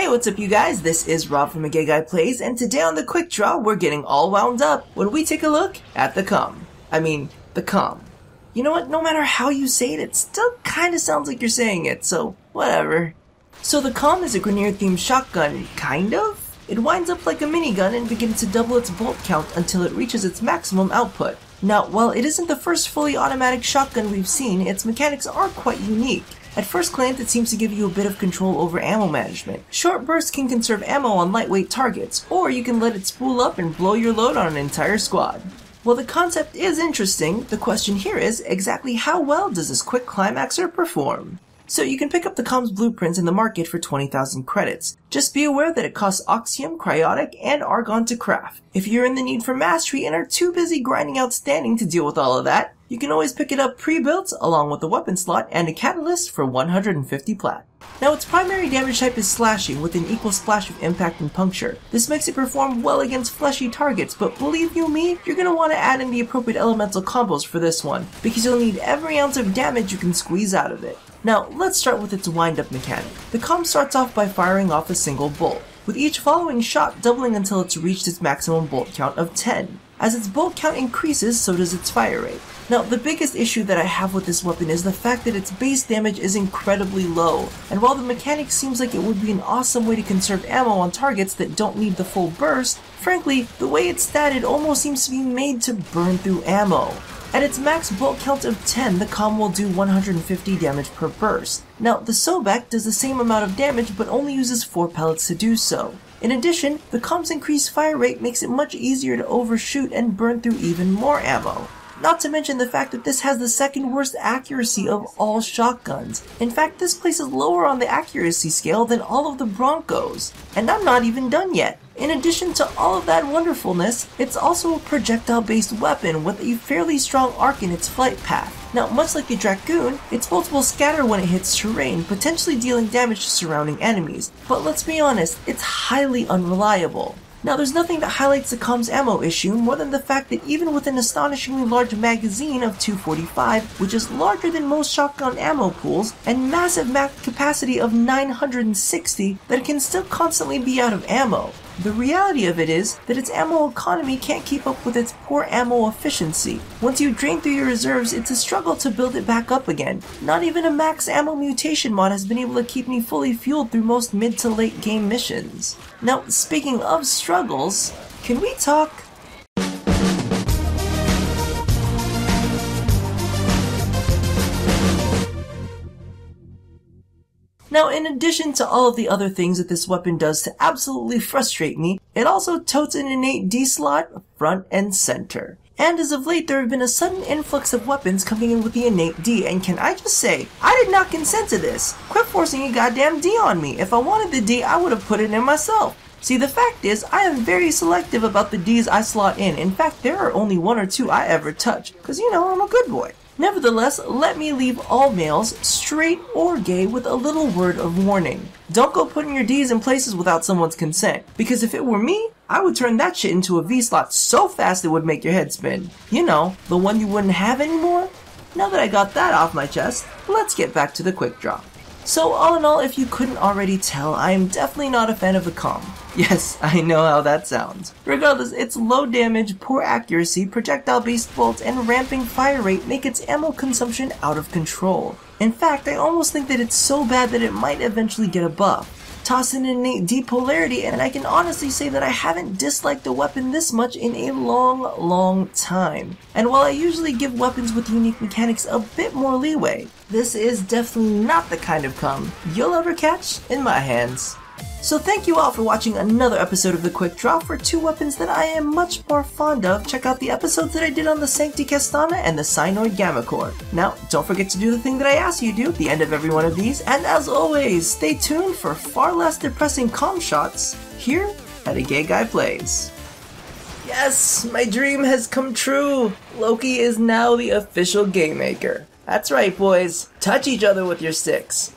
Hey, what's up you guys? This is Rob from A Gay Guy Plays, and today on The Quick Draw, we're getting all wound up when we take a look at the Kohm. The Kohm. You know what? No matter how you say it, it still kinda sounds like you're saying it, so whatever. So the Kohm is a Grineer-themed shotgun, kind of? It winds up like a minigun and begins to double its bolt count until it reaches its maximum output. Now, while it isn't the first fully automatic shotgun we've seen, its mechanics are quite unique. At first glance, it seems to give you a bit of control over ammo management. Short bursts can conserve ammo on lightweight targets, or you can let it spool up and blow your load on an entire squad. While the concept is interesting, the question here is exactly how well does this quick Climaxer perform? So you can pick up the Kohm's blueprints in the market for 20,000 credits. Just be aware that it costs Oxium, Cryotic, and Argon to craft. If you're in the need for mastery and are too busy grinding out standing to deal with all of that, you can always pick it up pre-built along with a weapon slot and a catalyst for 150 plat. Now its primary damage type is slashing with an equal splash of impact and puncture. This makes it perform well against fleshy targets, but believe you me, you're going to want to add in the appropriate elemental combos for this one, because you'll need every ounce of damage you can squeeze out of it. Now, let's start with its wind-up mechanic. The Kohm starts off by firing off a single bolt, with each following shot doubling until it's reached its maximum bolt count of 10. As its bolt count increases, so does its fire rate. Now, the biggest issue that I have with this weapon is the fact that its base damage is incredibly low, and while the mechanic seems like it would be an awesome way to conserve ammo on targets that don't need the full burst, frankly, the way it's statted almost seems to be made to burn through ammo. At its max bolt count of 10, the Kohm will do 150 damage per burst. Now, the Sobek does the same amount of damage but only uses 4 pellets to do so. In addition, the Kohm's increased fire rate makes it much easier to overshoot and burn through even more ammo. Not to mention the fact that this has the second worst accuracy of all shotguns. In fact, this places lower on the accuracy scale than all of the Broncos. And I'm not even done yet. In addition to all of that wonderfulness, it's also a projectile-based weapon with a fairly strong arc in its flight path. Now, much like the Dragoon, its bolts will scatter when it hits terrain, potentially dealing damage to surrounding enemies. But let's be honest, it's highly unreliable. Now, there's nothing that highlights the Kohm's ammo issue more than the fact that even with an astonishingly large magazine of 245, which is larger than most shotgun ammo pools, and massive max capacity of 960, that it can still constantly be out of ammo. The reality of it is that its ammo economy can't keep up with its poor ammo efficiency. Once you drain through your reserves, it's a struggle to build it back up again. Not even a max ammo mutation mod has been able to keep me fully fueled through most mid to late game missions. Now, speaking of struggles, can we talk? Now, in addition to all of the other things that this weapon does to absolutely frustrate me, it also totes an innate D slot front and center. And as of late, there have been a sudden influx of weapons coming in with the innate D, and can I just say, I did not consent to this. Quit forcing a goddamn D on me. If I wanted the D, I would have put it in myself. See, the fact is, I am very selective about the Ds I slot in. In fact, there are only 1 or 2 I ever touch, because you know, I'm a good boy. Nevertheless, let me leave all males, straight or gay, with a little word of warning. Don't go putting your Ds in places without someone's consent, because if it were me, I would turn that shit into a V-slot so fast it would make your head spin. You know, the one you wouldn't have anymore? Now that I got that off my chest, let's get back to the quick draw. So all in all, if you couldn't already tell, I am definitely not a fan of the Kohm. Yes, I know how that sounds. Regardless, its low damage, poor accuracy, projectile-based bolts, and ramping fire rate make its ammo consumption out of control. In fact, I almost think that it's so bad that it might eventually get a buff. Toss in an innate D-polarity, and I can honestly say that I haven't disliked the weapon this much in a long time. And while I usually give weapons with unique mechanics a bit more leeway, this is definitely not the kind of Kohm you'll ever catch in my hands. So thank you all for watching another episode of The Quick Draw for 2 weapons that I am much more fond of. Check out the episodes that I did on the Sancti Castana and the Cynoid Gamma Core. Now, don't forget to do the thing that I asked you to do at the end of every one of these, and as always, stay tuned for far less depressing Kohm shots here at A Gay Guy Plays. Yes, my dream has come true! Loki is now the official game maker. That's right, boys. Touch each other with your sticks.